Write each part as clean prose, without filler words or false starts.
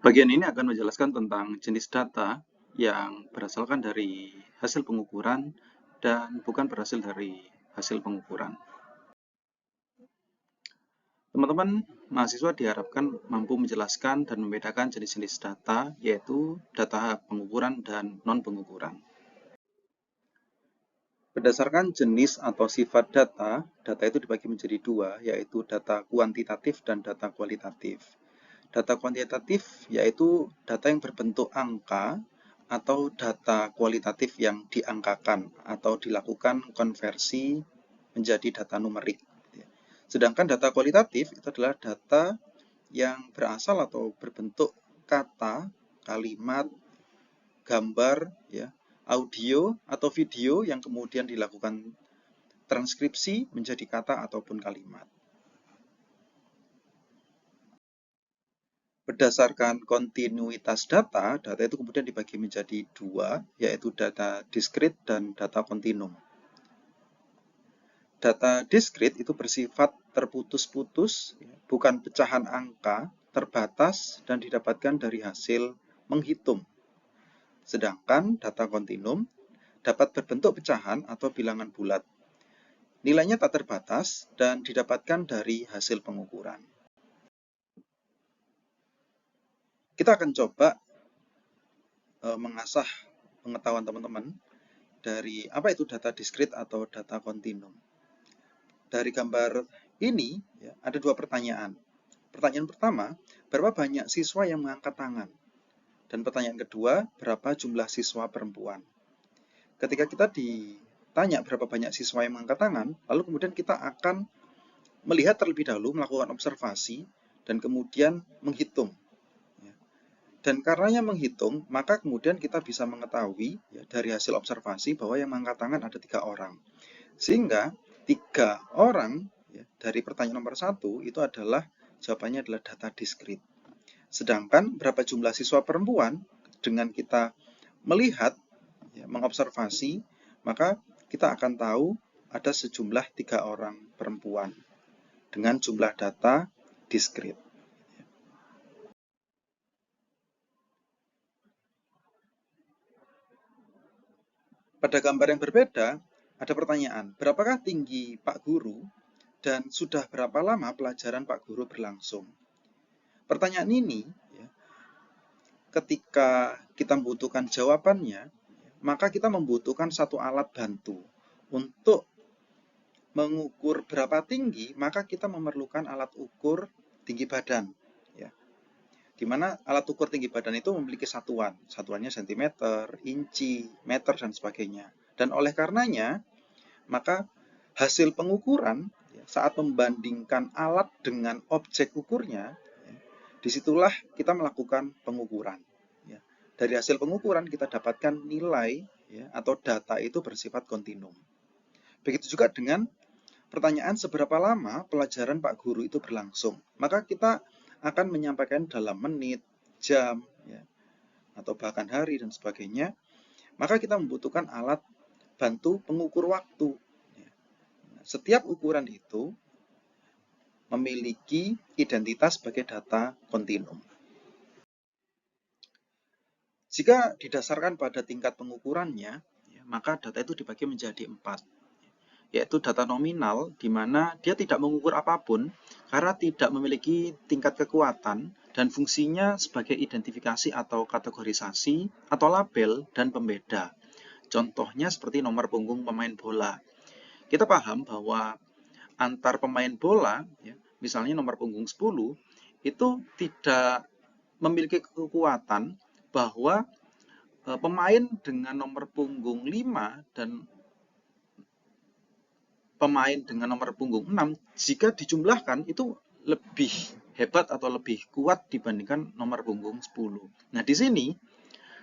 Bagian ini akan menjelaskan tentang jenis data yang berasalkan dari hasil pengukuran dan bukan berasal dari hasil pengukuran. Teman-teman mahasiswa diharapkan mampu menjelaskan dan membedakan jenis-jenis data, yaitu data pengukuran dan non-pengukuran. Berdasarkan jenis atau sifat data, data itu dibagi menjadi dua, yaitu data kuantitatif dan data kualitatif. Data kuantitatif yaitu data yang berbentuk angka atau data kualitatif yang diangkakan atau dilakukan konversi menjadi data numerik. Sedangkan data kualitatif itu adalah data yang berasal atau berbentuk kata, kalimat, gambar, ya, audio atau video yang kemudian dilakukan transkripsi menjadi kata ataupun kalimat. Berdasarkan kontinuitas data, data itu kemudian dibagi menjadi dua, yaitu data diskrit dan data kontinum. Data diskrit itu bersifat terputus-putus, bukan pecahan angka, terbatas, dan didapatkan dari hasil menghitung. Sedangkan data kontinum dapat berbentuk pecahan atau bilangan bulat. Nilainya tak terbatas dan didapatkan dari hasil pengukuran. Kita akan coba mengasah pengetahuan teman-teman dari apa itu data diskrit atau data kontinum. Dari gambar ini ya, ada dua pertanyaan. Pertanyaan pertama, berapa banyak siswa yang mengangkat tangan? Dan pertanyaan kedua, berapa jumlah siswa perempuan? Ketika kita ditanya berapa banyak siswa yang mengangkat tangan, lalu kemudian kita akan melihat terlebih dahulu, melakukan observasi, dan kemudian menghitung. Dan karenanya menghitung, maka kemudian kita bisa mengetahui ya, dari hasil observasi bahwa yang mengangkat tangan ada 3 orang. Sehingga 3 orang ya, dari pertanyaan nomor 1 itu adalah jawabannya adalah data diskrit. Sedangkan berapa jumlah siswa perempuan dengan kita melihat, ya, mengobservasi, maka kita akan tahu ada sejumlah 3 orang perempuan dengan jumlah data diskrit. Pada gambar yang berbeda, ada pertanyaan, berapakah tinggi Pak Guru dan sudah berapa lama pelajaran Pak Guru berlangsung? Pertanyaan ini, ya, ketika kita membutuhkan jawabannya, maka kita membutuhkan satu alat bantu. Untuk mengukur berapa tinggi, maka kita memerlukan alat ukur tinggi badan. Ya. Di mana alat ukur tinggi badan itu memiliki satuan. Satuannya cm, inci, meter, dan sebagainya. Dan oleh karenanya, maka hasil pengukuran saat membandingkan alat dengan objek ukurnya, disitulah kita melakukan pengukuran. Dari hasil pengukuran kita dapatkan nilai atau data itu bersifat kontinum. Begitu juga dengan pertanyaan seberapa lama pelajaran Pak Guru itu berlangsung. Maka kita akan menyampaikan dalam menit, jam, atau bahkan hari dan sebagainya. Maka kita membutuhkan alat bantu pengukur waktu. Setiap ukuran itu memiliki identitas sebagai data kontinum. Jika didasarkan pada tingkat pengukurannya, maka data itu dibagi menjadi 4, yaitu data nominal, di mana dia tidak mengukur apapun karena tidak memiliki tingkat kekuatan dan fungsinya sebagai identifikasi atau kategorisasi atau label dan pembeda. Contohnya seperti nomor punggung pemain bola. Kita paham bahwa antar pemain bola, misalnya nomor punggung 10, itu tidak memiliki kekuatan bahwa pemain dengan nomor punggung 5 dan pemain dengan nomor punggung 6, jika dijumlahkan itu lebih hebat atau lebih kuat dibandingkan nomor punggung 10. Nah, di sini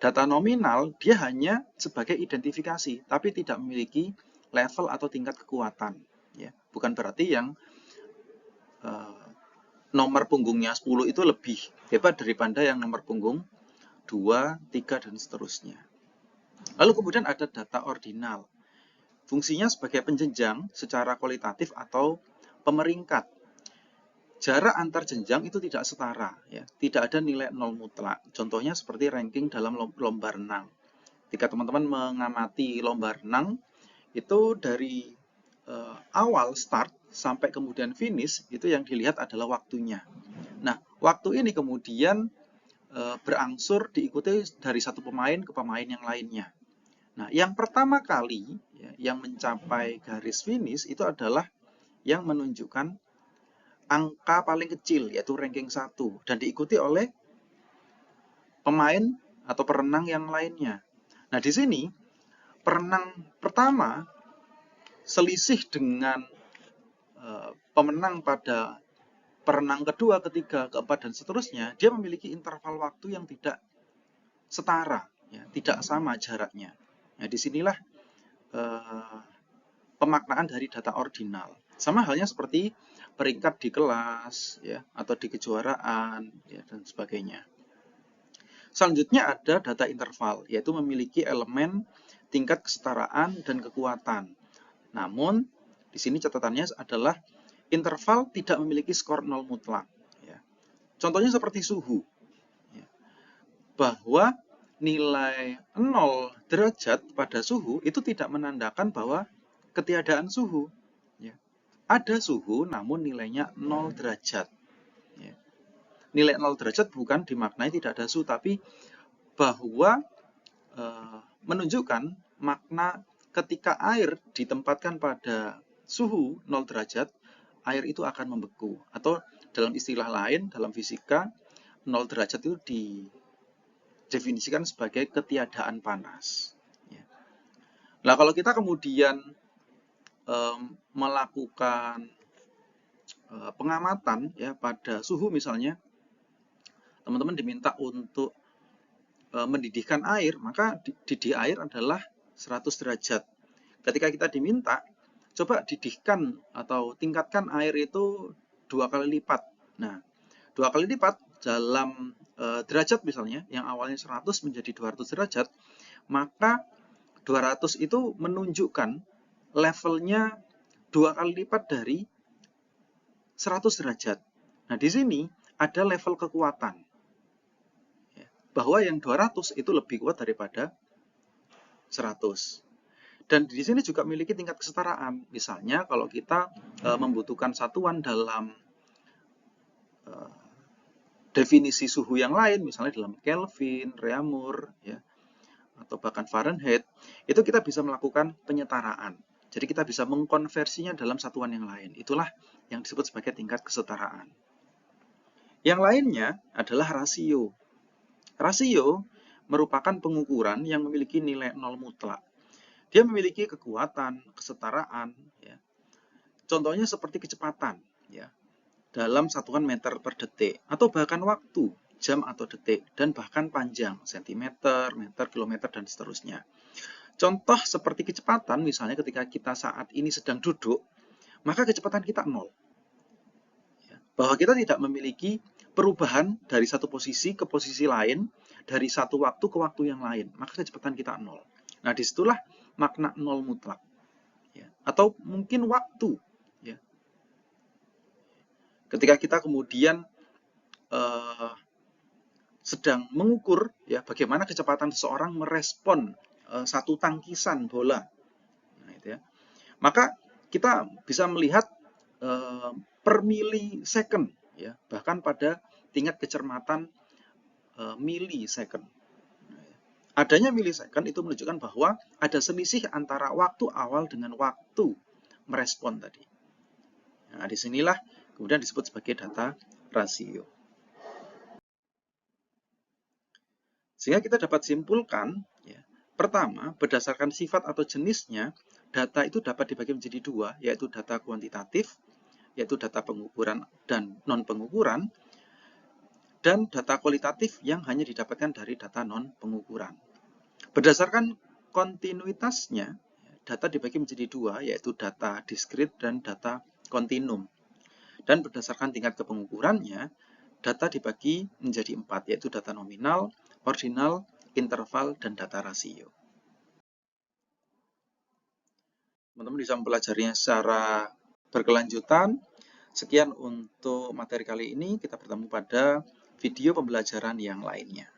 data nominal dia hanya sebagai identifikasi, tapi tidak memiliki level atau tingkat kekuatan. Ya, bukan berarti yang nomor punggungnya 10 itu lebih hebat daripada yang nomor punggung 2, 3, dan seterusnya. Lalu kemudian ada data ordinal. Fungsinya sebagai penjenjang secara kualitatif atau pemeringkat. jarak antar jenjang itu tidak setara, ya. Tidak ada nilai nol mutlak. Contohnya seperti ranking dalam lomba renang. Ketika teman-teman mengamati lomba renang, itu dari awal start sampai kemudian finish, itu yang dilihat adalah waktunya. Nah, waktu ini kemudian berangsur diikuti dari satu pemain ke pemain yang lainnya. Nah, yang pertama kali ya, yang mencapai garis finish itu adalah yang menunjukkan angka paling kecil, yaitu ranking 1, dan diikuti oleh pemain atau perenang yang lainnya. Nah, di sini perenang pertama selisih dengan pemenang pada perenang kedua, ketiga, keempat, dan seterusnya, dia memiliki interval waktu yang tidak setara, ya, tidak sama jaraknya. Nah, disinilah pemaknaan dari data ordinal. Sama halnya seperti peringkat di kelas, ya, atau di kejuaraan, ya, dan sebagainya. Selanjutnya ada data interval, yaitu memiliki elemen tingkat kesetaraan dan kekuatan. Namun, di sini catatannya adalah interval tidak memiliki skor nol mutlak. Ya. Contohnya seperti suhu, ya, bahwa nilai 0 derajat pada suhu itu tidak menandakan bahwa ketiadaan suhu. Ya. Ada suhu, namun nilainya 0 derajat. Ya. Nilai 0 derajat bukan dimaknai tidak ada suhu, tapi bahwa menunjukkan makna ketika air ditempatkan pada suhu 0 derajat, air itu akan membeku. Atau dalam istilah lain, dalam fisika, 0 derajat itu didefinisikan sebagai ketiadaan panas. Nah, kalau kita kemudian melakukan pengamatan ya pada suhu misalnya, teman-teman diminta untuk mendidihkan air, maka didih air adalah 100 derajat. Ketika kita diminta, coba didihkan atau tingkatkan air itu 2 kali lipat. Nah, 2 kali lipat dalam derajat misalnya, yang awalnya 100 menjadi 200 derajat, maka 200 itu menunjukkan levelnya 2 kali lipat dari 100 derajat. Nah, di sini ada level kekuatan. Bahwa yang 200 itu lebih kuat daripada 100. Dan di sini juga memiliki tingkat kesetaraan. Misalnya kalau kita membutuhkan satuan dalam definisi suhu yang lain, misalnya dalam Kelvin, Reaumur, ya, atau bahkan Fahrenheit, itu kita bisa melakukan penyetaraan. Jadi kita bisa mengkonversinya dalam satuan yang lain. Itulah yang disebut sebagai tingkat kesetaraan. Yang lainnya adalah rasio. Rasio merupakan pengukuran yang memiliki nilai nol mutlak. Dia memiliki kekuatan, kesetaraan, ya. Contohnya seperti kecepatan, ya, dalam satuan meter per detik, atau bahkan waktu, jam atau detik, dan bahkan panjang, sentimeter, meter, kilometer, dan seterusnya. Contoh seperti kecepatan, misalnya ketika kita saat ini sedang duduk, maka kecepatan kita 0. Bahwa kita tidak memiliki perubahan dari satu posisi ke posisi lain, dari satu waktu ke waktu yang lain, maka kecepatan kita 0. Nah, disitulah makna 0 mutlak. Ya. Atau mungkin waktu. Ya. Ketika kita kemudian sedang mengukur ya bagaimana kecepatan seseorang merespon satu tangkisan bola, nah, itu ya. Maka kita bisa melihat per milisecond, ya, bahkan pada tingkat kecermatan milisecond. Adanya milisecond itu menunjukkan bahwa ada selisih antara waktu awal dengan waktu merespon tadi. Nah, disinilah kemudian disebut sebagai data rasio. Sehingga kita dapat simpulkan, ya, pertama, berdasarkan sifat atau jenisnya, data itu dapat dibagi menjadi dua, yaitu data kuantitatif, yaitu data pengukuran dan non-pengukuran, dan data kualitatif yang hanya didapatkan dari data non-pengukuran. Berdasarkan kontinuitasnya, data dibagi menjadi dua, yaitu data diskrit dan data kontinum. Dan berdasarkan tingkat kepengukurannya, data dibagi menjadi 4, yaitu data nominal, ordinal, interval, dan data rasio. Teman-teman bisa mempelajarinya secara berkelanjutan. Sekian untuk materi kali ini, kita bertemu pada video pembelajaran yang lainnya.